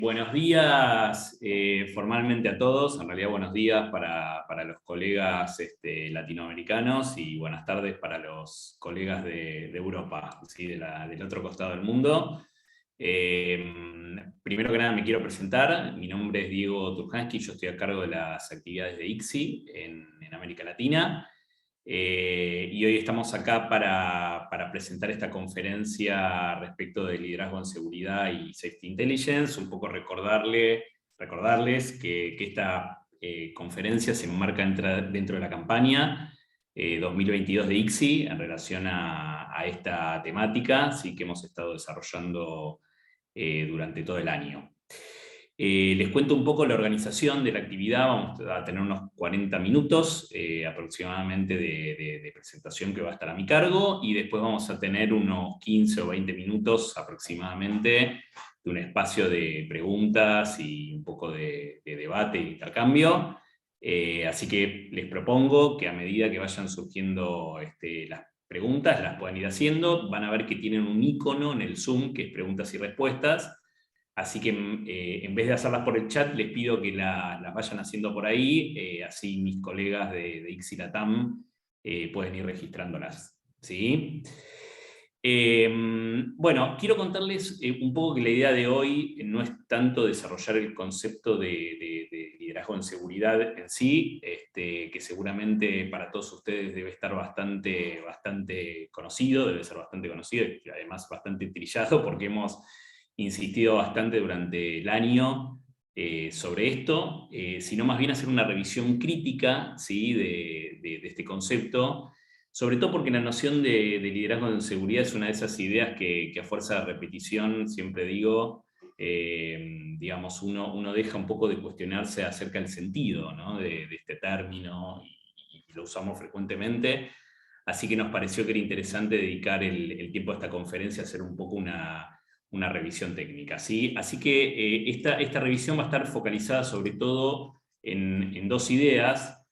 Buenos días formalmente a todos, en realidad buenos días para los colegas latinoamericanos y buenas tardes para los colegas de Europa, ¿sí? Del otro costado del mundo. Primero que nada me quiero presentar, mi nombre es Diego Turjansky, yo estoy a cargo de las actividades de ICSI en América Latina. Y hoy estamos acá para presentar esta conferencia respecto de liderazgo en seguridad y safety intelligence, un poco recordarles que esta conferencia se enmarca dentro de la campaña 2022 de ICSI en relación a esta temática, sí, que hemos estado desarrollando durante todo el año. Les cuento un poco la organización de la actividad. Vamos a tener unos 40 minutos aproximadamente de presentación que va a estar a mi cargo, y después vamos a tener unos 15 o 20 minutos aproximadamente de un espacio de preguntas y un poco de debate e intercambio. Así que les propongo que a medida que vayan surgiendo las preguntas, las puedan ir haciendo. Van a ver que tienen un icono en el Zoom que es preguntas y respuestas. Así que en vez de hacerlas por el chat, les pido que las vayan haciendo por ahí, así mis colegas de ICSI Latam pueden ir registrándolas, ¿sí? Bueno, quiero contarles un poco que la idea de hoy no es tanto desarrollar el concepto de liderazgo en seguridad en sí, que seguramente para todos ustedes debe estar bastante conocido, debe ser bastante conocido y además bastante trillado, porque hemos insistido bastante durante el año sobre esto, sino más bien hacer una revisión crítica, ¿sí? de este concepto, sobre todo porque la noción de liderazgo en seguridad es una de esas ideas que a fuerza de repetición, siempre digo, digamos, uno deja un poco de cuestionarse acerca del sentido, ¿no? de este término, y lo usamos frecuentemente. Así que nos pareció que era interesante dedicar el tiempo a esta conferencia a hacer un poco una revisión técnica, ¿sí? Así que esta revisión va a estar focalizada sobre todo en dos ideas.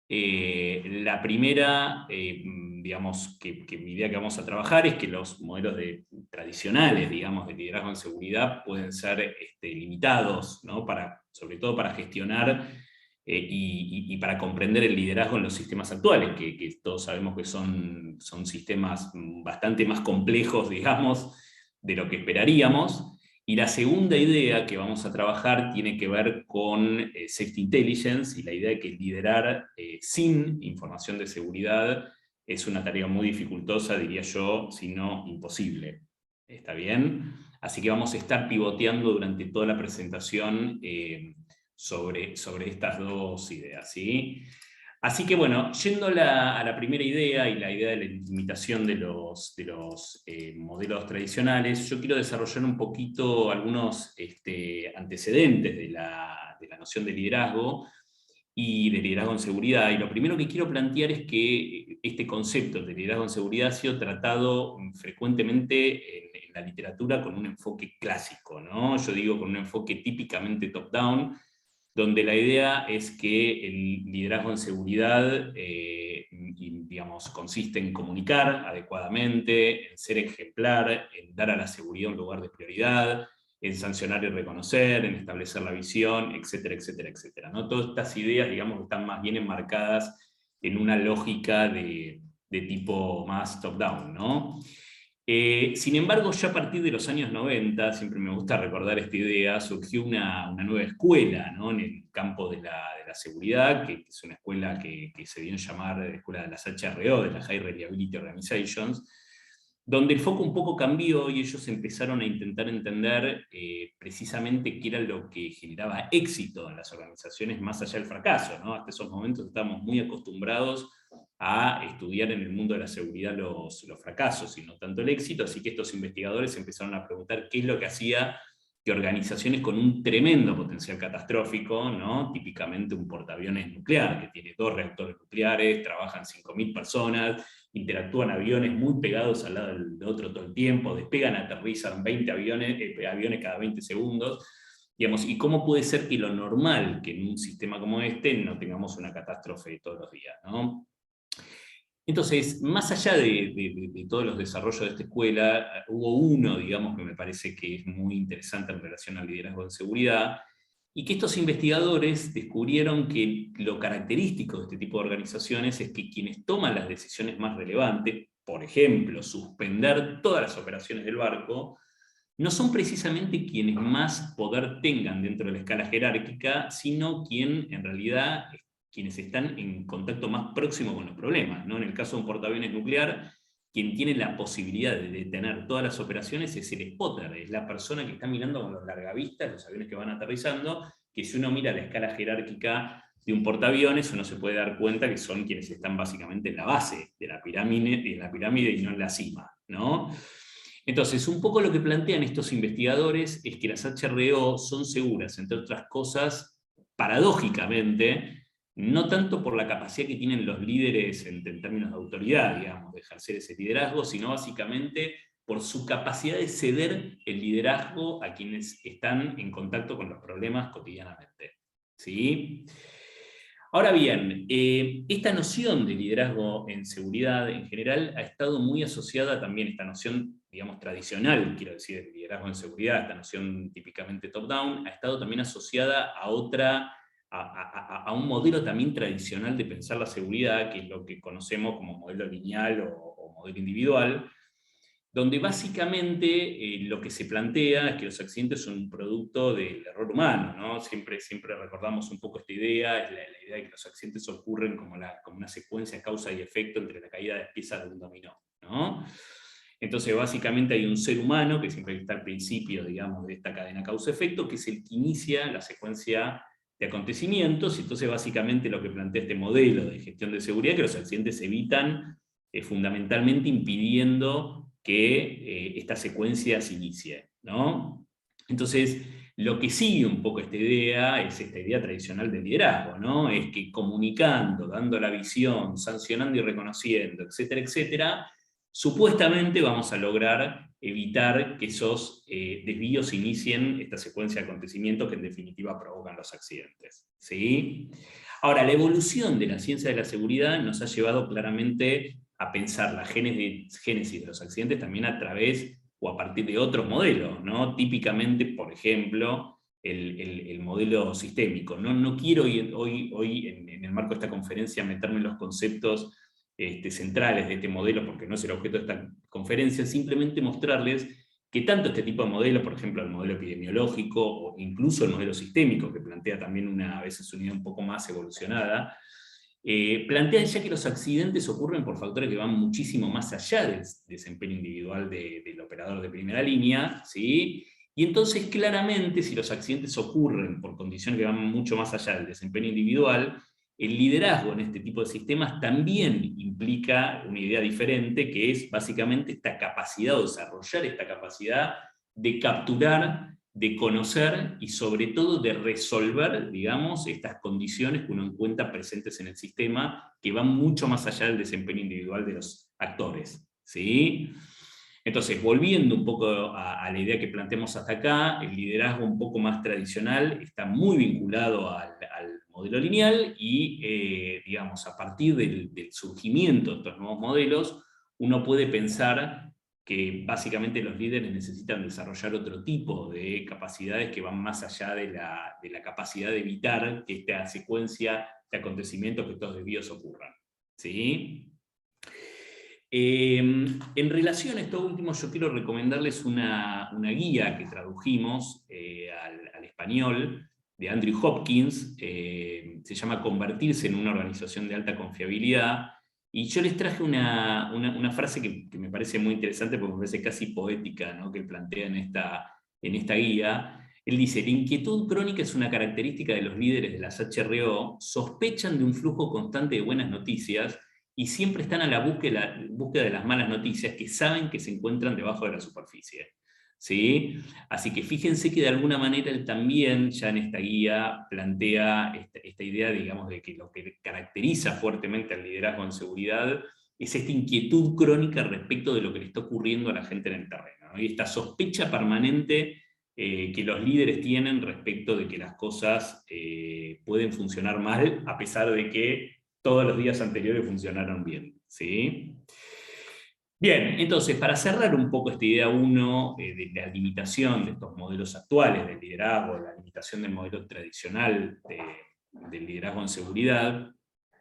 La primera, digamos, que mi idea que vamos a trabajar es que los modelos tradicionales, digamos, de liderazgo en seguridad pueden ser limitados, ¿no? Sobre todo para gestionar y para comprender el liderazgo en los sistemas actuales, que todos sabemos que son sistemas bastante más complejos, digamos, de lo que esperaríamos. Y la segunda idea que vamos a trabajar tiene que ver con Safety Intelligence, y la idea de que liderar sin información de seguridad es una tarea muy dificultosa, diría yo, si no imposible. ¿Está bien? Así que vamos a estar pivoteando durante toda la presentación sobre estas dos ideas, ¿sí? Así que bueno, yendo a la primera idea, y la idea de la limitación de los modelos tradicionales, yo quiero desarrollar un poquito algunos antecedentes de la noción de liderazgo y de liderazgo en seguridad. Y lo primero que quiero plantear es que este concepto de liderazgo en seguridad ha sido tratado frecuentemente en la literatura con un enfoque clásico, ¿no? Yo digo con un enfoque típicamente top-down, donde la idea es que el liderazgo en seguridad digamos, consiste en comunicar adecuadamente, en ser ejemplar, en dar a la seguridad un lugar de prioridad, en sancionar y reconocer, en establecer la visión, etcétera, etcétera, etcétera, ¿no? Todas estas ideas, digamos, están más bien enmarcadas en una lógica de tipo más top-down, ¿no? Sin embargo, ya a partir de los años 90, siempre me gusta recordar esta idea, surgió una nueva escuela, ¿no? En el campo de la seguridad, que es una escuela que se dio en llamar Escuela de las HRO, de las High Reliability Organizations, donde el foco un poco cambió y ellos empezaron a intentar entender precisamente qué era lo que generaba éxito en las organizaciones más allá del fracaso, ¿no? Hasta esos momentos estábamos muy acostumbrados a estudiar en el mundo de la seguridad los fracasos y no tanto el éxito, así que estos investigadores empezaron a preguntar qué es lo que hacía que organizaciones con un tremendo potencial catastrófico, ¿no? Típicamente un portaaviones nuclear, que tiene 2 reactores nucleares, trabajan 5.000 personas, interactúan aviones muy pegados al lado del otro todo el tiempo, despegan, aterrizan 20 aviones cada 20 segundos, digamos, y cómo puede ser que lo normal, que en un sistema como este no tengamos una catástrofe todos los días, ¿no? Entonces, más allá de todos los desarrollos de esta escuela, hubo uno, digamos, que me parece que es muy interesante en relación al liderazgo en seguridad, y que estos investigadores descubrieron que lo característico de este tipo de organizaciones es que quienes toman las decisiones más relevantes, por ejemplo, suspender todas las operaciones del barco, no son precisamente quienes más poder tengan dentro de la escala jerárquica, sino en realidad quienes están en contacto más próximo con los problemas, ¿no? En el caso de un portaaviones nuclear, quien tiene la posibilidad de detener todas las operaciones es el spotter, es la persona que está mirando con los largavistas los aviones que van aterrizando, que si uno mira la escala jerárquica de un portaaviones, uno se puede dar cuenta que son quienes están básicamente en la base de la pirámide y no en la cima, ¿no? Entonces, un poco lo que plantean estos investigadores es que las HRO son seguras, entre otras cosas, paradójicamente, no tanto por la capacidad que tienen los líderes en términos de autoridad, digamos, de ejercer ese liderazgo, sino básicamente por su capacidad de ceder el liderazgo a quienes están en contacto con los problemas cotidianamente. ¿Sí? Ahora bien, esta noción de liderazgo en seguridad en general ha estado muy asociada también, esta noción, digamos, tradicional, quiero decir, de liderazgo en seguridad, esta noción típicamente top-down, ha estado también asociada a a un modelo también tradicional de pensar la seguridad, que es lo que conocemos como modelo lineal o modelo individual, donde básicamente lo que se plantea es que los accidentes son un producto del error humano, ¿no? Siempre recordamos un poco esta idea, es la idea de que los accidentes ocurren como una secuencia causa y efecto entre la caída de piezas de un dominó, ¿no? Entonces básicamente hay un ser humano que siempre está al principio, digamos, de esta cadena causa-efecto, que es el que inicia la secuencia de acontecimientos, y entonces básicamente lo que plantea este modelo de gestión de seguridad es que los accidentes se evitan fundamentalmente impidiendo que esta secuencia se inicie, ¿no? Entonces, lo que sigue un poco esta idea es esta idea tradicional del liderazgo, ¿no? Es que comunicando, dando la visión, sancionando y reconociendo, etcétera, etcétera, supuestamente vamos a lograr evitar que esos desvíos inicien esta secuencia de acontecimientos que en definitiva provocan los accidentes, ¿sí? Ahora, la evolución de la ciencia de la seguridad nos ha llevado claramente a pensar la génesis de los accidentes también a través o a partir de otros modelos, ¿no? Típicamente, por ejemplo, el modelo sistémico. No quiero hoy en el marco de esta conferencia meterme en los conceptos centrales de este modelo, porque no es el objeto de esta conferencia, simplemente mostrarles que tanto este tipo de modelos, por ejemplo el modelo epidemiológico o incluso el modelo sistémico, que plantea también a veces una idea un poco más evolucionada, plantean ya que los accidentes ocurren por factores que van muchísimo más allá del desempeño individual del operador de primera línea, ¿sí? Y entonces claramente si los accidentes ocurren por condiciones que van mucho más allá del desempeño individual, el liderazgo en este tipo de sistemas también implica una idea diferente, que es básicamente esta capacidad o desarrollar esta capacidad de capturar, de conocer y sobre todo de resolver, digamos, estas condiciones que uno encuentra presentes en el sistema, que van mucho más allá del desempeño individual de los actores, ¿sí? Entonces, volviendo un poco a la idea que planteamos hasta acá, el liderazgo un poco más tradicional está muy vinculado al modelo lineal y, digamos, a partir del surgimiento de estos nuevos modelos, uno puede pensar que básicamente los líderes necesitan desarrollar otro tipo de capacidades que van más allá de la capacidad de evitar que esta secuencia de acontecimientos, que estos desvíos ocurran, ¿sí? En relación a esto último, yo quiero recomendarles una guía que tradujimos al español de Andrew Hopkins, se llama Convertirse en una organización de alta confiabilidad, y yo les traje una frase que me parece muy interesante porque me parece casi poética, ¿no? Que plantea en esta guía. Él dice: la inquietud crónica es una característica de los líderes de las HRO, sospechan de un flujo constante de buenas noticias y siempre están a la búsqueda de las malas noticias que saben que se encuentran debajo de la superficie, ¿sí? Así que fíjense que de alguna manera él también ya en esta guía plantea esta idea, digamos, de que lo que caracteriza fuertemente al liderazgo en seguridad es esta inquietud crónica respecto de lo que le está ocurriendo a la gente en el terreno, ¿no? Y esta sospecha permanente que los líderes tienen respecto de que las cosas pueden funcionar mal, a pesar de que todos los días anteriores funcionaron bien, ¿sí? Bien, entonces, para cerrar un poco esta idea 1 de la limitación de estos modelos actuales del liderazgo, la limitación del modelo tradicional del liderazgo en seguridad,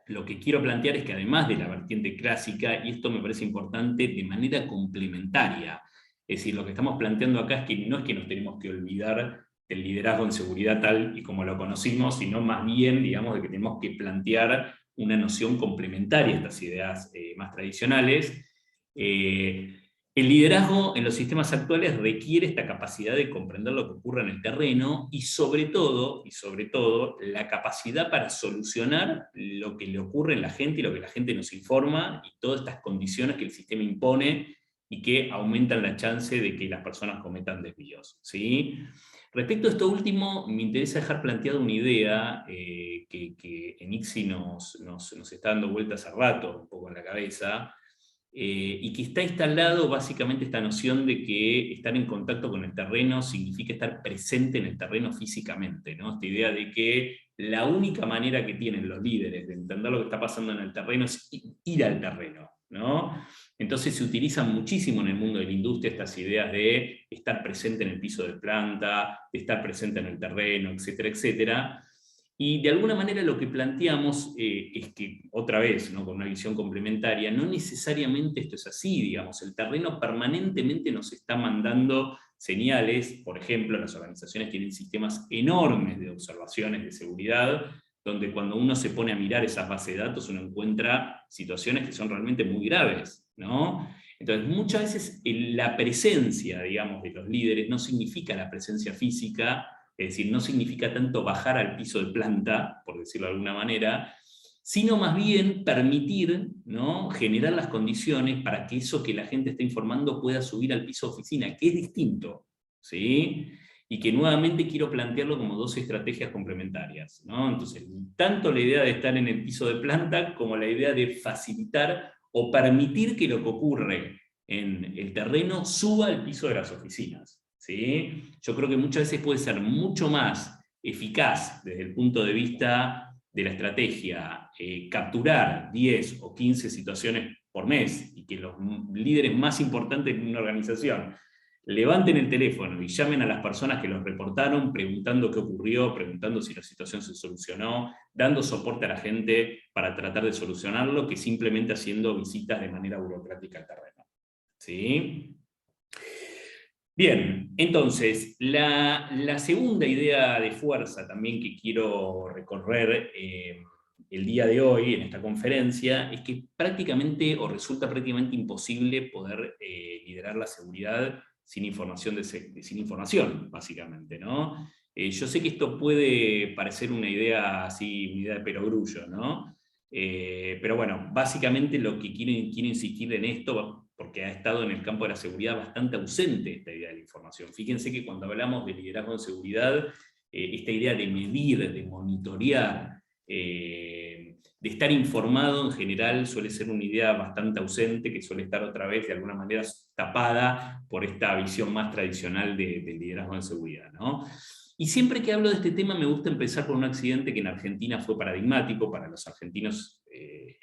lo que quiero plantear es que además de la vertiente clásica, y esto me parece importante, de manera complementaria, es decir, lo que estamos planteando acá es que no es que nos tenemos que olvidar del liderazgo en seguridad tal y como lo conocimos, sino más bien, digamos, de que tenemos que plantear una noción complementaria a estas ideas más tradicionales. El liderazgo en los sistemas actuales requiere esta capacidad de comprender lo que ocurre en el terreno y sobre todo, la capacidad para solucionar lo que le ocurre a la gente y lo que la gente nos informa y todas estas condiciones que el sistema impone y que aumentan la chance de que las personas cometan desvíos, ¿sí? Respecto a esto último, me interesa dejar planteada una idea que en ICSI nos está dando vueltas hace rato, un poco en la cabeza, y que está instalado básicamente esta noción de que estar en contacto con el terreno significa estar presente en el terreno físicamente, ¿no? Esta idea de que la única manera que tienen los líderes de entender lo que está pasando en el terreno es ir al terreno, ¿no? Entonces se utilizan muchísimo en el mundo de la industria estas ideas de estar presente en el piso de planta, de estar presente en el terreno, etcétera, etcétera. Y de alguna manera lo que planteamos es que, otra vez, ¿no? Con una visión complementaria, no necesariamente esto es así, digamos, el terreno permanentemente nos está mandando señales. Por ejemplo, las organizaciones tienen sistemas enormes de observaciones de seguridad, donde cuando uno se pone a mirar esas bases de datos, uno encuentra situaciones que son realmente muy graves, ¿no? Entonces, muchas veces la presencia, digamos, de los líderes no significa la presencia física. Es decir, no significa tanto bajar al piso de planta, por decirlo de alguna manera, sino más bien permitir, ¿no?, generar las condiciones para que eso que la gente está informando pueda subir al piso de oficina, que es distinto, ¿sí? Y que nuevamente quiero plantearlo como dos estrategias complementarias, ¿no? Entonces, tanto la idea de estar en el piso de planta como la idea de facilitar o permitir que lo que ocurre en el terreno suba al piso de las oficinas. ¿Sí? Yo creo que muchas veces puede ser mucho más eficaz desde el punto de vista de la estrategia capturar 10 o 15 situaciones por mes y que los líderes más importantes de una organización levanten el teléfono y llamen a las personas que los reportaron preguntando qué ocurrió, preguntando si la situación se solucionó, dando soporte a la gente para tratar de solucionarlo, que simplemente haciendo visitas de manera burocrática al terreno. ¿Sí? Bien, entonces, la segunda idea de fuerza también que quiero recorrer el día de hoy en esta conferencia es que prácticamente, o resulta prácticamente imposible poder liderar la seguridad sin información, sin información, básicamente, ¿no? Yo sé que esto puede parecer una idea así, una idea de perogrullo, ¿no? Pero bueno, básicamente lo que quiero insistir en esto, porque ha estado en el campo de la seguridad bastante ausente esta idea de la información. Fíjense que cuando hablamos de liderazgo en seguridad, esta idea de medir, de monitorear, de estar informado en general suele ser una idea bastante ausente, que suele estar otra vez de alguna manera tapada por esta visión más tradicional del liderazgo en seguridad, ¿no? Y siempre que hablo de este tema me gusta empezar por un accidente que en Argentina fue paradigmático. Para los argentinos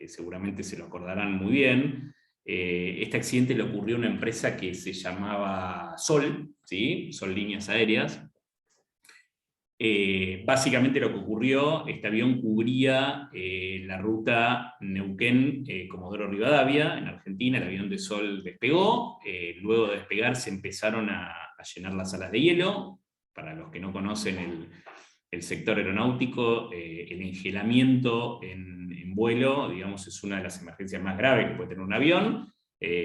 seguramente se lo acordarán muy bien. Este accidente le ocurrió a una empresa que se llamaba Sol, ¿sí? Sol Líneas Aéreas. Básicamente lo que ocurrió, este avión cubría la ruta Neuquén-Comodoro Rivadavia, en Argentina. El avión de Sol despegó, luego de despegar se empezaron a llenar las salas de hielo. Para los que no conocen el sector aeronáutico, el engelamiento en vuelo, digamos, es una de las emergencias más graves que puede tener un avión,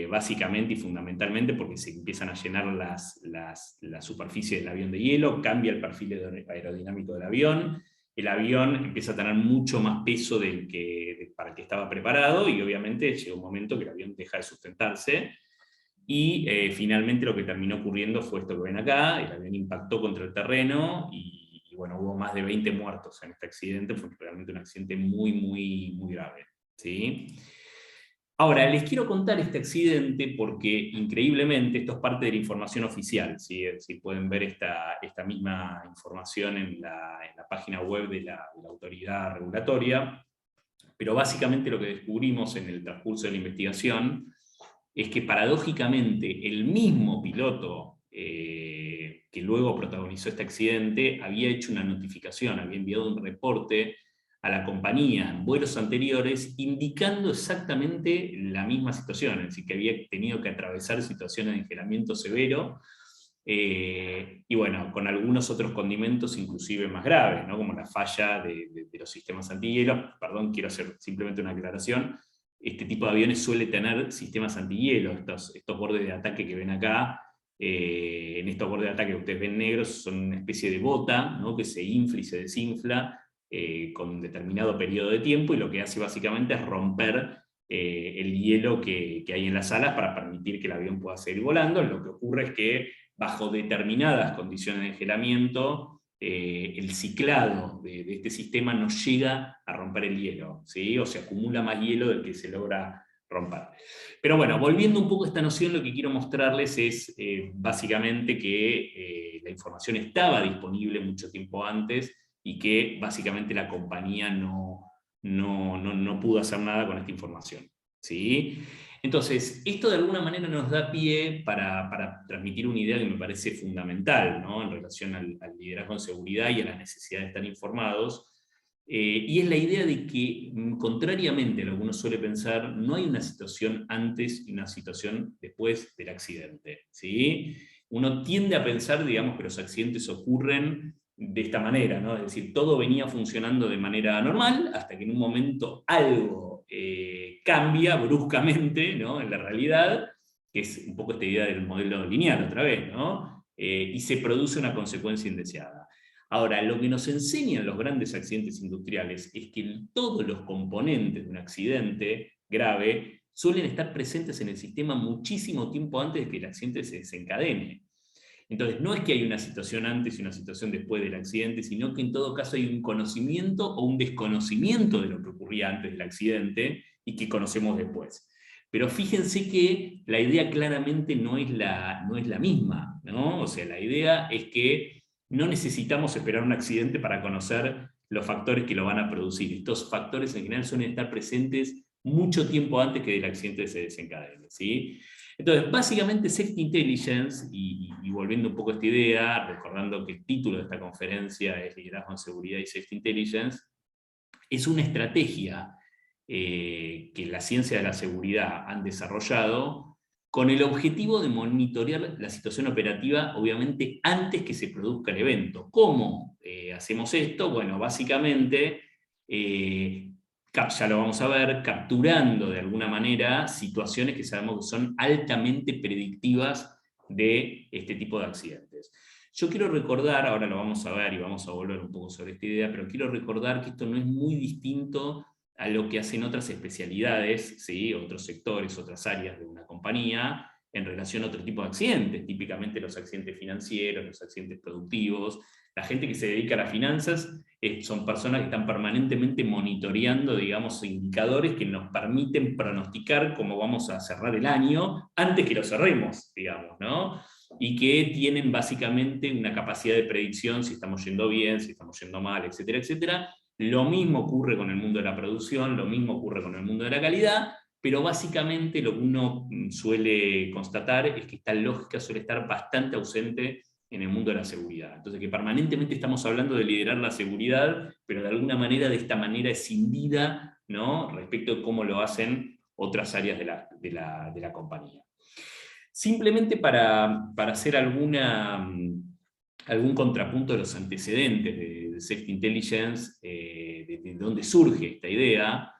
básicamente y fundamentalmente porque se empiezan a llenar la superficie del avión de hielo, cambia el perfil aerodinámico del avión, el avión empieza a tener mucho más peso para el que estaba preparado, y obviamente llega un momento que el avión deja de sustentarse. Y finalmente lo que terminó ocurriendo fue esto que ven acá: el avión impactó contra el terreno y bueno, hubo más de 20 muertos en este accidente. Fue realmente un accidente muy, muy, muy grave, ¿sí? Ahora, les quiero contar este accidente porque increíblemente esto es parte de la información oficial, ¿sí? Es decir, pueden ver esta misma información en la página web de la autoridad regulatoria. Pero básicamente lo que descubrimos en el transcurso de la investigación es que paradójicamente el mismo piloto que luego protagonizó este accidente había hecho una notificación, había enviado un reporte a la compañía en vuelos anteriores indicando exactamente la misma situación, es decir, que había tenido que atravesar situaciones de engelamiento severo, y bueno, con algunos otros condimentos inclusive más graves, ¿no? Como la falla de los sistemas antihielo. Perdón, quiero hacer simplemente una aclaración. Este tipo de aviones suele tener sistemas antihielo, estos bordes de ataque que ven acá. En estos bordes de ataque que ustedes ven negros son una especie de bota, ¿no? Que se infla y se desinfla con un determinado periodo de tiempo, y lo que hace básicamente es romper el hielo que hay en las alas para permitir que el avión pueda seguir volando. Lo que ocurre es que bajo determinadas condiciones de engelamiento, el ciclado de este sistema no llega a romper el hielo, ¿sí? O se acumula más hielo del que se logra romper. Pero bueno, volviendo un poco a esta noción, lo que quiero mostrarles es básicamente que la información estaba disponible mucho tiempo antes y que básicamente la compañía no pudo hacer nada con esta información, ¿sí? Entonces, esto de alguna manera nos da pie para transmitir una idea que me parece fundamental, ¿no? En relación al liderazgo en seguridad y a la necesidad de estar informados, y es la idea de que, contrariamente a lo que uno suele pensar, no hay una situación antes y una situación después del accidente, ¿sí? Uno tiende a pensar, digamos, que los accidentes ocurren de esta manera, ¿no? Es decir, todo venía funcionando de manera normal hasta que en un momento algo cambia bruscamente, ¿no? En la realidad, que es un poco esta idea del modelo lineal otra vez, ¿no? Y se produce una consecuencia indeseada. Ahora, lo que nos enseñan los grandes accidentes industriales es que todos los componentes de un accidente grave suelen estar presentes en el sistema muchísimo tiempo antes de que el accidente se desencadene. Entonces, no es que hay una situación antes y una situación después del accidente, sino que en todo caso hay un conocimiento o un desconocimiento de lo que ocurría antes del accidente y que conocemos después. Pero fíjense que la idea claramente no es la misma, ¿no? O sea, la idea es que no necesitamos esperar un accidente para conocer los factores que lo van a producir. Estos factores en general suelen estar presentes mucho tiempo antes que del accidente se desencadene, ¿sí? Entonces, básicamente Safety Intelligence, y volviendo un poco a esta idea, recordando que el título de esta conferencia es Liderazgo en Seguridad y Safety Intelligence, es una estrategia que la ciencia de la seguridad han desarrollado con el objetivo de monitorear la situación operativa, obviamente, antes que se produzca el evento. ¿Cómo hacemos esto? Bueno, básicamente, ya lo vamos a ver, capturando de alguna manera situaciones que sabemos que son altamente predictivas de este tipo de accidentes. Yo quiero recordar, ahora lo vamos a ver y vamos a volver un poco sobre esta idea, pero quiero recordar que esto no es muy distinto a lo que hacen otras especialidades, ¿sí? Otros sectores, otras áreas de una compañía, en relación a otro tipo de accidentes, típicamente los accidentes financieros, los accidentes productivos. La gente que se dedica a las finanzas son personas que están permanentemente monitoreando, digamos, indicadores que nos permiten pronosticar cómo vamos a cerrar el año antes que lo cerremos, digamos, ¿no? Y que tienen básicamente una capacidad de predicción si estamos yendo bien, si estamos yendo mal, etcétera, etcétera. Lo mismo ocurre con el mundo de la producción, lo mismo ocurre con el mundo de la calidad, pero básicamente lo que uno suele constatar es que esta lógica suele estar bastante ausente en el mundo de la seguridad. Entonces, que permanentemente estamos hablando de liderar la seguridad, pero de alguna manera de esta manera escindida, ¿no? Respecto a cómo lo hacen otras áreas de la compañía. Simplemente para hacer algún contrapunto de los antecedentes de Safety Intelligence, de dónde surge esta idea,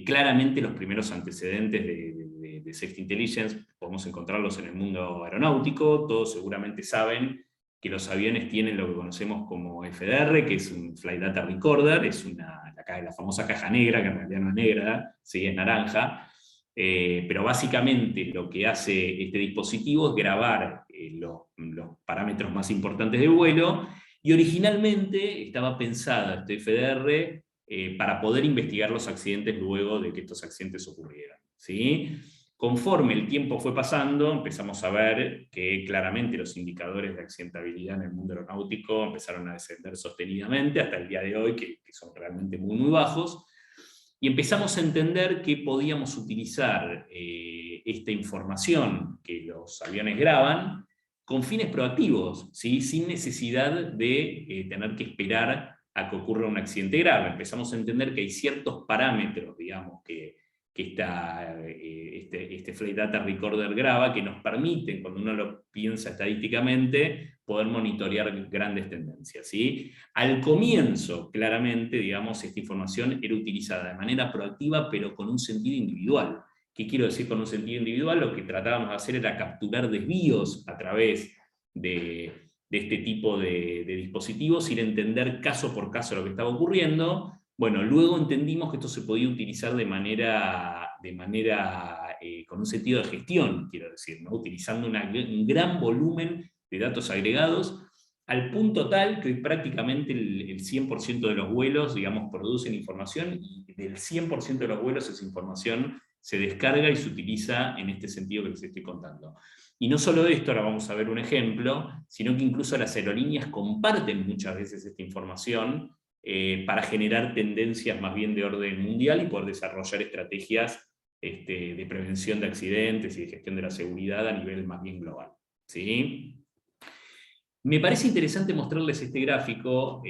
claramente los primeros antecedentes de Safety Intelligence podemos encontrarlos en el mundo aeronáutico. Todos seguramente saben que los aviones tienen lo que conocemos como FDR, que es un Flight Data Recorder, es la famosa caja negra, que en realidad no es negra, sí, es naranja. Pero básicamente lo que hace este dispositivo es grabar los parámetros más importantes del vuelo, y originalmente estaba pensada este FDR para poder investigar los accidentes luego de que estos accidentes ocurrieran, ¿sí? Conforme el tiempo fue pasando, empezamos a ver que claramente los indicadores de accidentabilidad en el mundo aeronáutico empezaron a descender sostenidamente hasta el día de hoy, que son realmente muy, muy bajos. Y empezamos a entender que podíamos utilizar esta información que los aviones graban con fines proactivos, ¿sí? Sin necesidad de tener que esperar a que ocurra un accidente grave. Empezamos a entender que hay ciertos parámetros, digamos, que este Flight Data Recorder graba, que nos permiten, cuando uno lo piensa estadísticamente, poder monitorear grandes tendencias, ¿sí? Al comienzo, claramente, digamos, esta información era utilizada de manera proactiva, pero con un sentido individual. ¿Qué quiero decir con un sentido individual? Lo que tratábamos de hacer era capturar desvíos a través de este tipo de dispositivos, ir a entender caso por caso lo que estaba ocurriendo. Bueno, luego entendimos que esto se podía utilizar de manera con un sentido de gestión, quiero decir, ¿no? Utilizando un gran volumen de datos agregados, al punto tal que hoy prácticamente el 100% de los vuelos, digamos, producen información, y del 100% de los vuelos esa información se descarga y se utiliza en este sentido que les estoy contando. Y no solo esto, ahora vamos a ver un ejemplo, sino que incluso las aerolíneas comparten muchas veces esta información para generar tendencias más bien de orden mundial y poder desarrollar estrategias de prevención de accidentes y de gestión de la seguridad a nivel más bien global, ¿sí? Me parece interesante mostrarles este gráfico.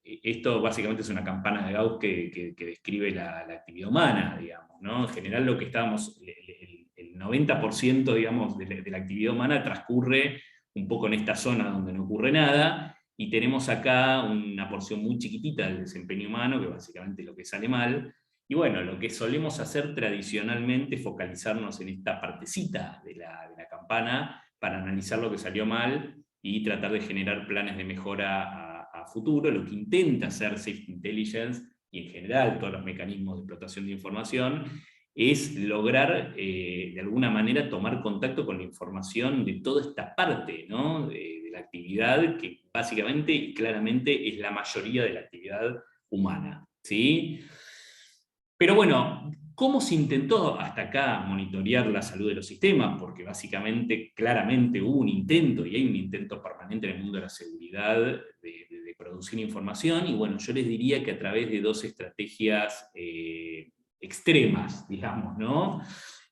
Esto básicamente es una campana de Gauss que describe la actividad humana, digamos, ¿no? En general lo que estábamos, el 90% digamos, de la actividad humana transcurre un poco en esta zona donde no ocurre nada, y tenemos acá una porción muy chiquitita del desempeño humano, que básicamente es lo que sale mal. Y bueno, lo que solemos hacer tradicionalmente es focalizarnos en esta partecita de la campana para analizar lo que salió mal y tratar de generar planes de mejora a futuro. Lo que intenta hacer Safety Intelligence, y en general todos los mecanismos de explotación de información, es lograr de alguna manera tomar contacto con la información de toda esta parte, ¿no? de la actividad, que básicamente y claramente es la mayoría de la actividad humana, ¿sí? Pero bueno, ¿cómo se intentó hasta acá monitorear la salud de los sistemas? Porque básicamente, claramente hubo un intento, y hay un intento permanente en el mundo de la seguridad de producir información, y bueno, yo les diría que a través de dos estrategias extremas, digamos, ¿no?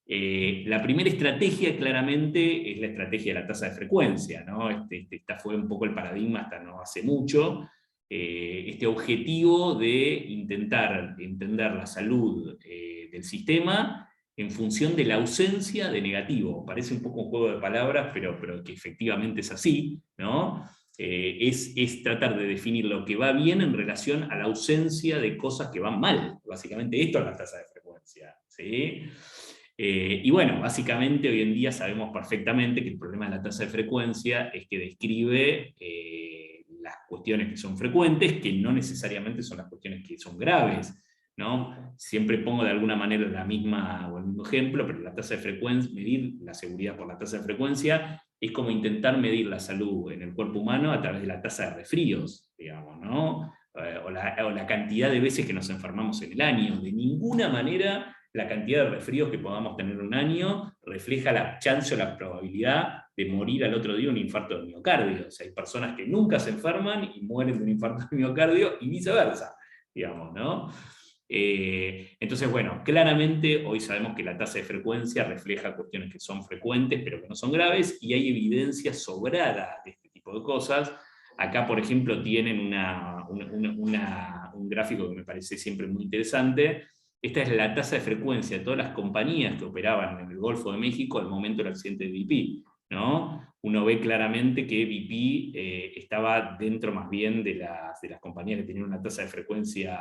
La primera estrategia claramente es la estrategia de la tasa de frecuencia, ¿no? Esta fue un poco el paradigma hasta no hace mucho, este objetivo de intentar entender la salud del sistema en función de la ausencia de negativo. Parece un poco un juego de palabras, pero que efectivamente es así, ¿no? Es tratar de definir lo que va bien en relación a la ausencia de cosas que van mal. Básicamente esto es la tasa de frecuencia, ¿sí? Y bueno, básicamente hoy en día sabemos perfectamente que el problema de la tasa de frecuencia es que describe las cuestiones que son frecuentes, que no necesariamente son las cuestiones que son graves, ¿no? Siempre pongo de alguna manera el mismo ejemplo, pero la tasa de frecuencia, medir la seguridad por la tasa de frecuencia, es como intentar medir la salud en el cuerpo humano a través de la tasa de resfríos, digamos, ¿no? O la cantidad de veces que nos enfermamos en el año. De ninguna manera la cantidad de resfríos que podamos tener en un año refleja la chance o la probabilidad de morir al otro día un infarto de miocardio. O sea, hay personas que nunca se enferman y mueren de un infarto de miocardio y viceversa, digamos, ¿no? Entonces, bueno, claramente hoy sabemos que la tasa de frecuencia refleja cuestiones que son frecuentes pero que no son graves, y hay evidencia sobrada de este tipo de cosas. Acá, por ejemplo, tienen un gráfico que me parece siempre muy interesante. Esta es la tasa de frecuencia de todas las compañías que operaban en el Golfo de México al momento del accidente de BP, ¿no? Uno ve claramente que BP estaba dentro más bien de las compañías que tenían una tasa de frecuencia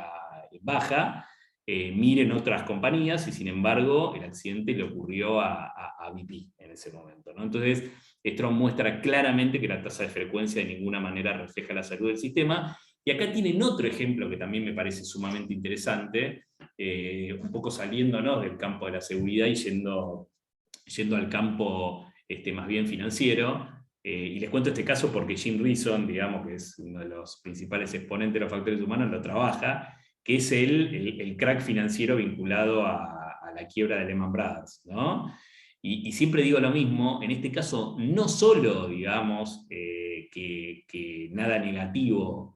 baja. Miren otras compañías, y sin embargo el accidente le ocurrió a BP en ese momento, ¿no? Entonces, esto muestra claramente que la tasa de frecuencia de ninguna manera refleja la salud del sistema. Y acá tienen otro ejemplo que también me parece sumamente interesante, un poco saliéndonos del campo de la seguridad y yendo al campo más bien financiero. Y les cuento este caso porque Jim Reason, digamos, que es uno de los principales exponentes de los factores humanos, lo trabaja, que es el crack financiero vinculado a la quiebra de Lehman Brothers, ¿no? Y siempre digo lo mismo, en este caso no solo, digamos, que nada negativo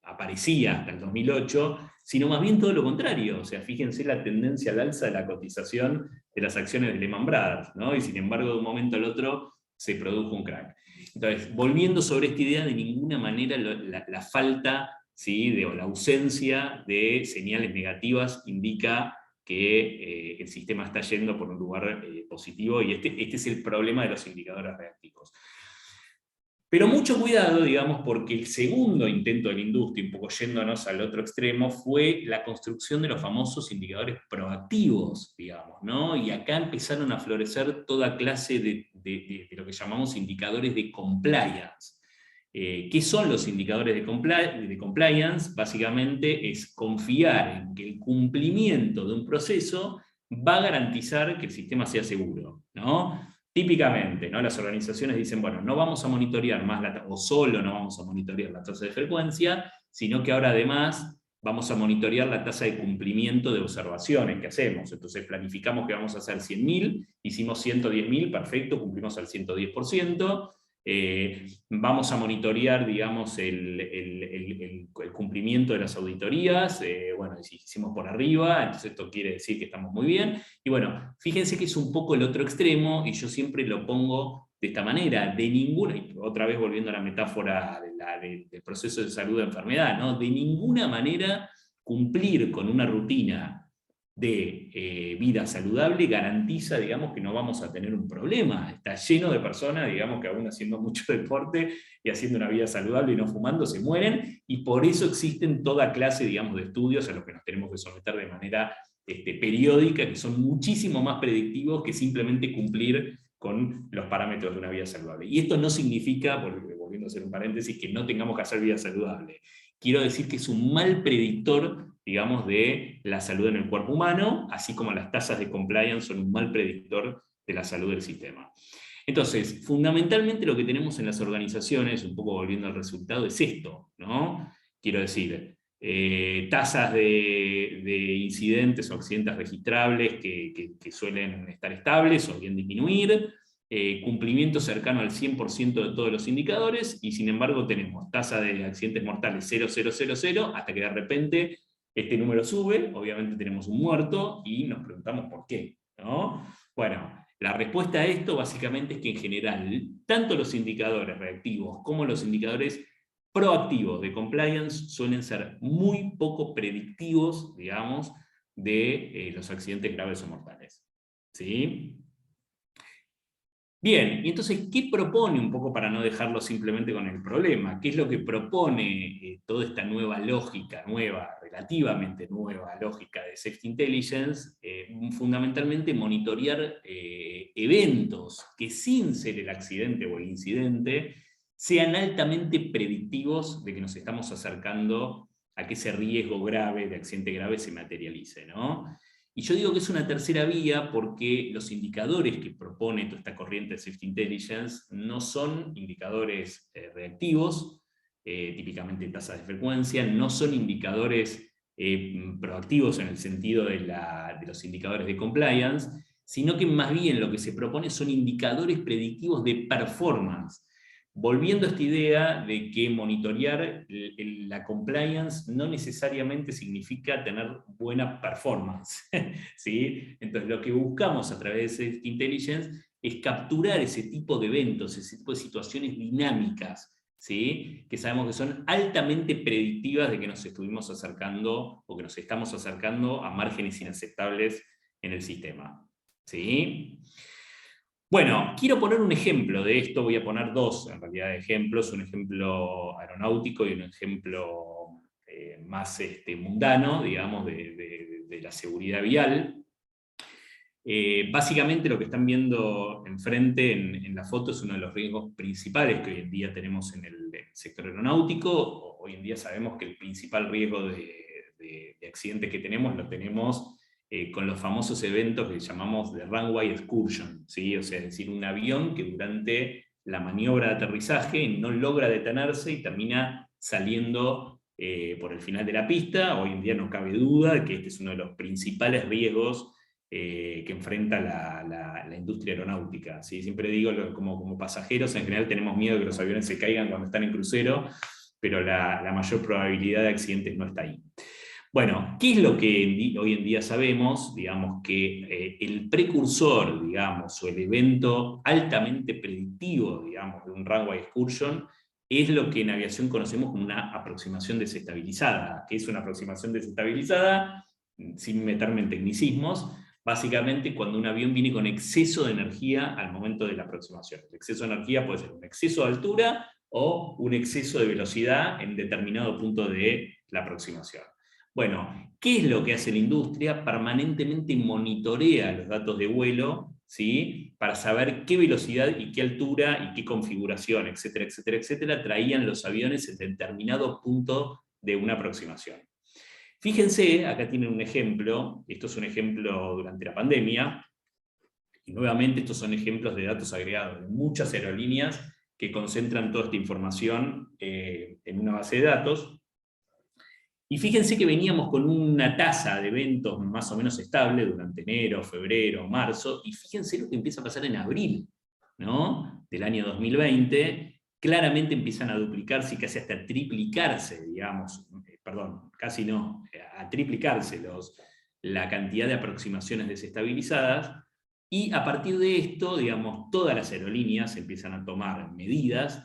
aparecía hasta el 2008, sino más bien todo lo contrario. O sea, fíjense la tendencia al alza de la cotización de las acciones de Lehman Brothers, ¿no? Y sin embargo, de un momento al otro se produjo un crack. Entonces, volviendo sobre esta idea, de ninguna manera la falta, ¿sí?, o la ausencia de señales negativas indica que el sistema está yendo por un lugar positivo, y este es el problema de los indicadores reactivos. Pero mucho cuidado, digamos, porque el segundo intento de la industria, un poco yéndonos al otro extremo, fue la construcción de los famosos indicadores proactivos, digamos, ¿no? Y acá empezaron a florecer toda clase de lo que llamamos indicadores de compliance. ¿Qué son los indicadores de compliance? Básicamente es confiar en que el cumplimiento de un proceso va a garantizar que el sistema sea seguro, ¿no? Típicamente, ¿no?, las organizaciones dicen, bueno, no vamos a monitorear más o solo no vamos a monitorear la tasa de frecuencia, sino que ahora además vamos a monitorear la tasa de cumplimiento de observaciones que hacemos. Entonces planificamos que vamos a hacer 100.000, hicimos 110.000, perfecto, cumplimos al 110%. Vamos a monitorear, digamos, el cumplimiento de las auditorías. Bueno, si hicimos por arriba, entonces esto quiere decir que estamos muy bien. Y bueno, fíjense que es un poco el otro extremo, y yo siempre lo pongo de esta manera: de ninguna, y otra vez volviendo a la metáfora del proceso de salud de enfermedad, ¿no?, de ninguna manera cumplir con una rutina de vida saludable garantiza, digamos, que no vamos a tener un problema. Está lleno de personas, digamos, que aún haciendo mucho deporte y haciendo una vida saludable y no fumando, se mueren, y por eso existen toda clase, digamos, de estudios a los que nos tenemos que someter de manera periódica, que son muchísimo más predictivos que simplemente cumplir con los parámetros de una vida saludable. Y esto no significa, volviendo a hacer un paréntesis, que no tengamos que hacer vida saludable. Quiero decir que es un mal predictor, digamos, de la salud en el cuerpo humano, así como las tasas de compliance son un mal predictor de la salud del sistema. Entonces, fundamentalmente lo que tenemos en las organizaciones, un poco volviendo al resultado, es esto, ¿no? Quiero decir, tasas de incidentes o accidentes registrables que suelen estar estables o bien disminuir, cumplimiento cercano al 100% de todos los indicadores, y sin embargo tenemos tasa de accidentes mortales 0,000, hasta que de repente este número sube, obviamente tenemos un muerto, y nos preguntamos por qué, ¿no? Bueno, la respuesta a esto básicamente es que en general, tanto los indicadores reactivos como los indicadores proactivos de compliance suelen ser muy poco predictivos, digamos, de los accidentes graves o mortales. ¿Sí? Bien, y entonces, ¿qué propone, un poco para no dejarlo simplemente con el problema? ¿Qué es lo que propone toda esta nueva lógica, relativamente nueva lógica de Safety Intelligence? Fundamentalmente monitorear eventos que, sin ser el accidente o el incidente, sean altamente predictivos de que nos estamos acercando a que ese riesgo grave, de accidente grave, se materialice, ¿no? Y yo digo que es una tercera vía porque los indicadores que propone toda esta corriente de Safety Intelligence no son indicadores reactivos, típicamente tasas de frecuencia, no son indicadores proactivos en el sentido de los indicadores de compliance, sino que más bien lo que se propone son indicadores predictivos de performance. Volviendo a esta idea de que monitorear la compliance no necesariamente significa tener buena performance, ¿sí? Entonces lo que buscamos a través de Safety Intelligence es capturar ese tipo de eventos, ese tipo de situaciones dinámicas, ¿sí?, que sabemos que son altamente predictivas de que nos estuvimos acercando, o que nos estamos acercando a márgenes inaceptables en el sistema, ¿sí? Bueno, quiero poner un ejemplo de esto, voy a poner dos en realidad ejemplos, un ejemplo aeronáutico y un ejemplo más mundano, digamos, de la seguridad vial. Básicamente lo que están viendo enfrente en la foto es uno de los riesgos principales que hoy en día tenemos en el sector aeronáutico. Hoy en día sabemos que el principal riesgo de accidentes que tenemos lo tenemos con los famosos eventos que llamamos de runway excursion, ¿sí? O sea, es decir, un avión que durante la maniobra de aterrizaje no logra detenerse y termina saliendo por el final de la pista. Hoy en día no cabe duda que este es uno de los principales riesgos que enfrenta la industria aeronáutica, ¿sí? Siempre digo, como pasajeros en general tenemos miedo de que los aviones se caigan cuando están en crucero, pero la mayor probabilidad de accidentes no está ahí. Bueno, ¿qué es lo que hoy en día sabemos? Digamos que el precursor, digamos, o el evento altamente predictivo, digamos, de un runway excursion, es lo que en aviación conocemos como una aproximación desestabilizada. ¿Qué es una aproximación desestabilizada? Sin meterme en tecnicismos, básicamente cuando un avión viene con exceso de energía al momento de la aproximación. El exceso de energía puede ser un exceso de altura o un exceso de velocidad en determinado punto de la aproximación. Bueno, ¿qué es lo que hace la industria? Permanentemente monitorea los datos de vuelo, ¿sí? Para saber qué velocidad y qué altura y qué configuración, etcétera, etcétera, etcétera, traían los aviones en determinado punto de una aproximación. Fíjense, acá tienen un ejemplo, esto es un ejemplo durante la pandemia, y nuevamente estos son ejemplos de datos agregados de muchas aerolíneas que concentran toda esta información en una base de datos. Y fíjense que veníamos con una tasa de eventos más o menos estable durante enero, febrero, marzo, y fíjense lo que empieza a pasar en abril, ¿no? Del año 2020, claramente empiezan a duplicarse y casi hasta triplicarse, digamos, perdón, casi no, a triplicarse la cantidad de aproximaciones desestabilizadas, y a partir de esto, digamos, todas las aerolíneas empiezan a tomar medidas,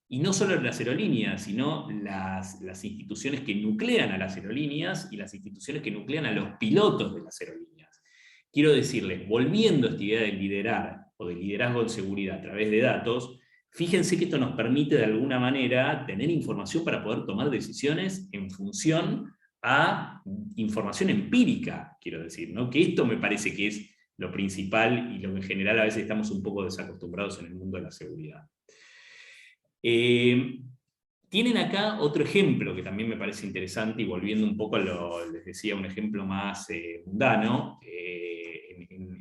y no solo las aerolíneas, sino las instituciones que nuclean a las aerolíneas y las instituciones que nuclean a los pilotos de las aerolíneas. Quiero decirles, volviendo a esta idea de liderar o de liderazgo en seguridad a través de datos, fíjense que esto nos permite de alguna manera tener información para poder tomar decisiones en función a información empírica, quiero decir, ¿no? Que esto me parece que es lo principal y lo que en general a veces estamos un poco desacostumbrados en el mundo de la seguridad. Tienen acá otro ejemplo que también me parece interesante, y volviendo un poco a les decía, un ejemplo más mundano.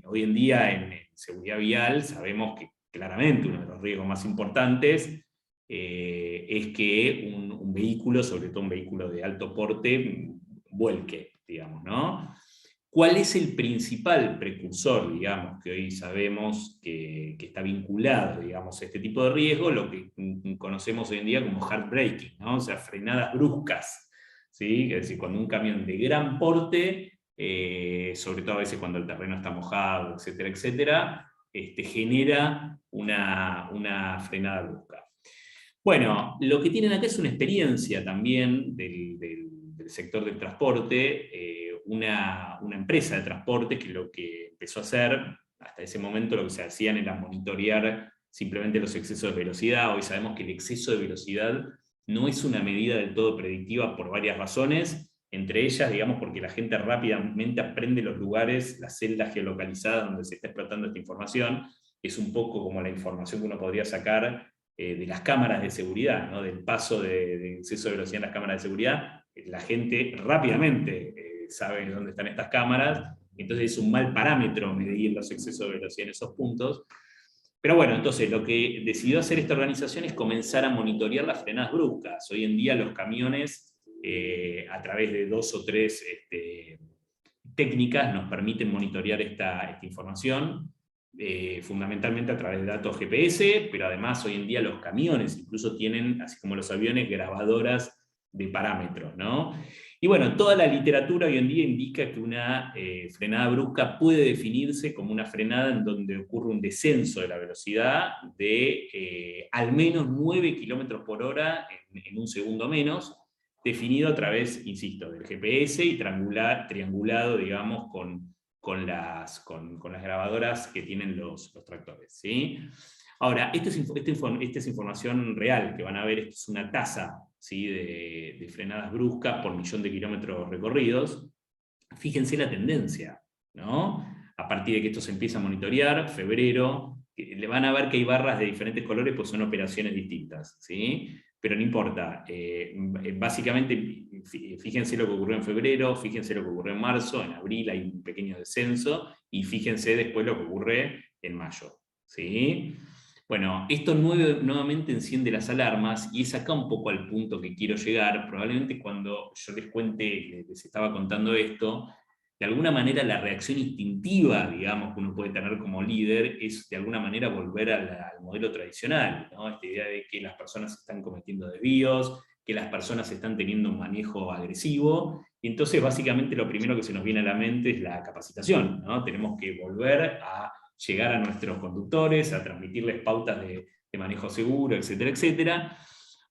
Hoy en día en seguridad vial sabemos que claramente uno de los riesgos más importantes es que un vehículo, sobre todo un vehículo de alto porte, vuelque, digamos, ¿no? ¿Cuál es el principal precursor, digamos, que hoy sabemos que está vinculado, digamos, a este tipo de riesgo? Lo que conocemos hoy en día como hard braking, ¿no? O sea, frenadas bruscas, ¿sí? Es decir, cuando un camión de gran porte, sobre todo a veces cuando el terreno está mojado, etcétera, etcétera, genera una frenada brusca. Bueno, lo que tienen acá es una experiencia también del sector del transporte, una empresa de transporte que lo que empezó a hacer, hasta ese momento lo que se hacían era monitorear simplemente los excesos de velocidad. Hoy sabemos que el exceso de velocidad no es una medida del todo predictiva por varias razones, entre ellas, digamos, porque la gente rápidamente aprende los lugares, las celdas geolocalizadas donde se está explotando esta información. Es un poco como la información que uno podría sacar de las cámaras de seguridad, ¿no? Del paso de exceso de velocidad en las cámaras de seguridad. La gente rápidamente sabe dónde están estas cámaras, entonces es un mal parámetro medir los excesos de velocidad en esos puntos. Pero bueno, entonces lo que decidió hacer esta organización es comenzar a monitorear las frenadas bruscas. Hoy en día los camiones, a través de 2 o 3 técnicas, nos permiten monitorear esta información, fundamentalmente a través de datos GPS, pero además hoy en día los camiones incluso tienen, así como los aviones, grabadoras de parámetros, ¿no? Y bueno, toda la literatura hoy en día indica que una frenada brusca puede definirse como una frenada en donde ocurre un descenso de la velocidad de al menos 9 km por hora en un segundo menos, definido a través, insisto, del GPS y triangulado, digamos, con las grabadoras que tienen los tractores, ¿sí? Ahora, esta es información real que van a ver. Esto es una tasa, ¿sí? de frenadas bruscas por millón de kilómetros recorridos. Fíjense la tendencia, ¿no? A partir de que esto se empieza a monitorear, febrero, le van a ver que hay barras de diferentes colores, pues son operaciones distintas, ¿sí? Pero no importa. Básicamente, fíjense lo que ocurrió en febrero, fíjense lo que ocurrió en marzo, en abril hay un pequeño descenso, y fíjense después lo que ocurre en mayo, ¿sí? Bueno, esto nuevamente enciende las alarmas, y es acá un poco al punto que quiero llegar. Probablemente cuando yo les cuente, les estaba contando esto, de alguna manera la reacción instintiva, digamos, que uno puede tener como líder, es de alguna manera volver al modelo tradicional, ¿no? Esta idea de que las personas están cometiendo desvíos, que las personas están teniendo un manejo agresivo, y entonces básicamente lo primero que se nos viene a la mente es la capacitación, ¿no? Tenemos que volver a llegar a nuestros conductores, a transmitirles pautas de manejo seguro, etcétera, etcétera.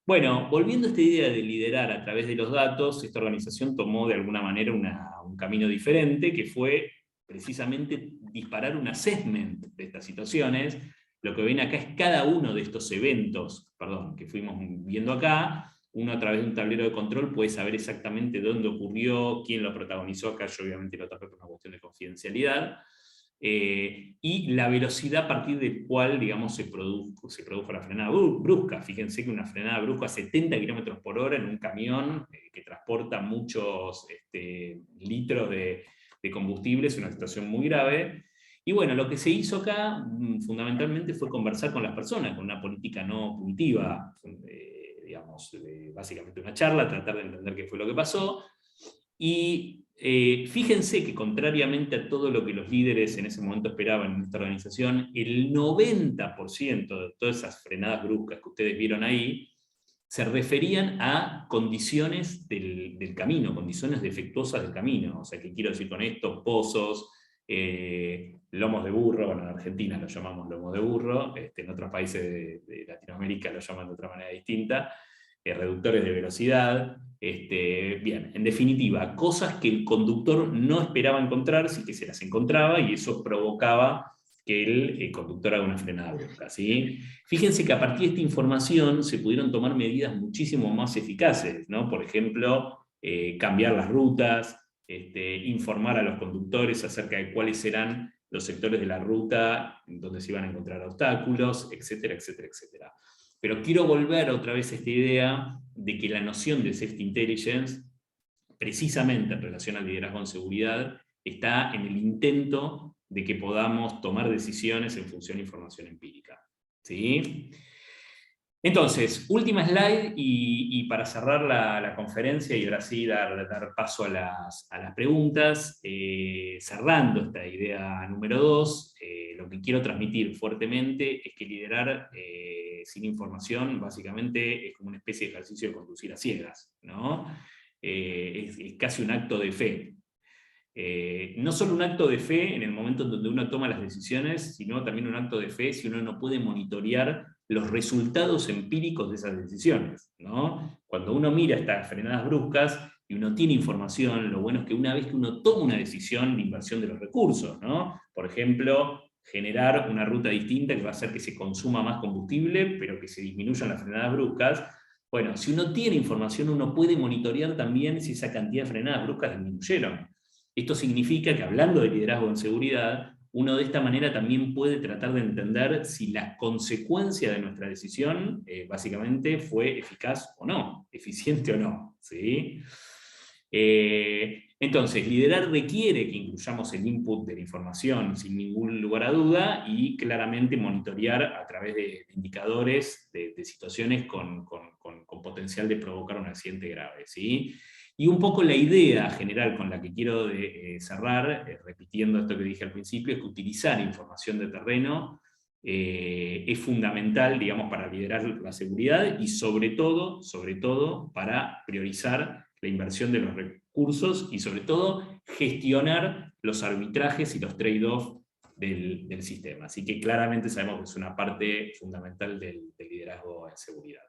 Bueno, volviendo a esta idea de liderar a través de los datos, esta organización tomó de alguna manera un camino diferente, que fue precisamente disparar un assessment de estas situaciones. Lo que ven acá es cada uno de estos eventos, perdón, que fuimos viendo acá. Uno a través de un tablero de control puede saber exactamente dónde ocurrió, quién lo protagonizó. Acá yo obviamente lo tapé por una cuestión de confidencialidad. Y la velocidad a partir del cual, digamos, se produjo la frenada brusca. Fíjense que una frenada brusca a 70 km/h en un camión que transporta muchos litros de combustible es una situación muy grave. Y bueno, lo que se hizo acá fundamentalmente fue conversar con las personas, con una política no punitiva, digamos, básicamente una charla, tratar de entender qué fue lo que pasó. Y fíjense que contrariamente a todo lo que los líderes en ese momento esperaban en esta organización, el 90% de todas esas frenadas bruscas que ustedes vieron ahí se referían a condiciones del camino, condiciones defectuosas del camino. O sea, ¿qué quiero decir con esto? Pozos, lomos de burro, bueno, en Argentina lo llamamos lomos de burro, en otros países de Latinoamérica lo llaman de otra manera distinta, reductores de velocidad. Bien, en definitiva, cosas que el conductor no esperaba encontrar, sí que se las encontraba, y eso provocaba que el conductor haga una frenada brusca, ¿sí? Fíjense que a partir de esta información se pudieron tomar medidas muchísimo más eficaces, ¿no? Por ejemplo, cambiar las rutas, informar a los conductores acerca de cuáles eran los sectores de la ruta donde se iban a encontrar obstáculos, etcétera, etcétera, etcétera. Pero quiero volver otra vez a esta idea de que la noción de Safety Intelligence, precisamente en relación al liderazgo en seguridad, está en el intento de que podamos tomar decisiones en función de información empírica. ¿Sí? Entonces, última slide, y para cerrar la conferencia, y ahora sí dar paso a las preguntas, cerrando esta idea número 2, lo que quiero transmitir fuertemente es que liderar sin información básicamente es como una especie de ejercicio de conducir a ciegas, ¿no? Es casi un acto de fe. No solo un acto de fe en el momento en donde uno toma las decisiones, sino también un acto de fe si uno no puede monitorear los resultados empíricos de esas decisiones, ¿no? Cuando uno mira estas frenadas bruscas y uno tiene información, lo bueno es que una vez que uno toma una decisión de inversión de los recursos, ¿no? Por ejemplo, generar una ruta distinta que va a hacer que se consuma más combustible, pero que se disminuyan las frenadas bruscas. Bueno, si uno tiene información, uno puede monitorear también si esa cantidad de frenadas bruscas disminuyeron. Esto significa que, hablando de liderazgo en seguridad, uno de esta manera también puede tratar de entender si la consecuencia de nuestra decisión básicamente fue eficaz o no, eficiente o no, ¿sí? Entonces, liderar requiere que incluyamos el input de la información sin ningún lugar a duda, y claramente monitorear a través de indicadores de situaciones con potencial de provocar un accidente grave, ¿sí? Y un poco la idea general con la que quiero cerrar, repitiendo esto que dije al principio, es que utilizar información de terreno es fundamental, digamos, para liderar la seguridad, y sobre todo, para priorizar la inversión de los recursos, y sobre todo gestionar los arbitrajes y los trade-off del sistema. Así que claramente sabemos que es una parte fundamental del liderazgo en seguridad.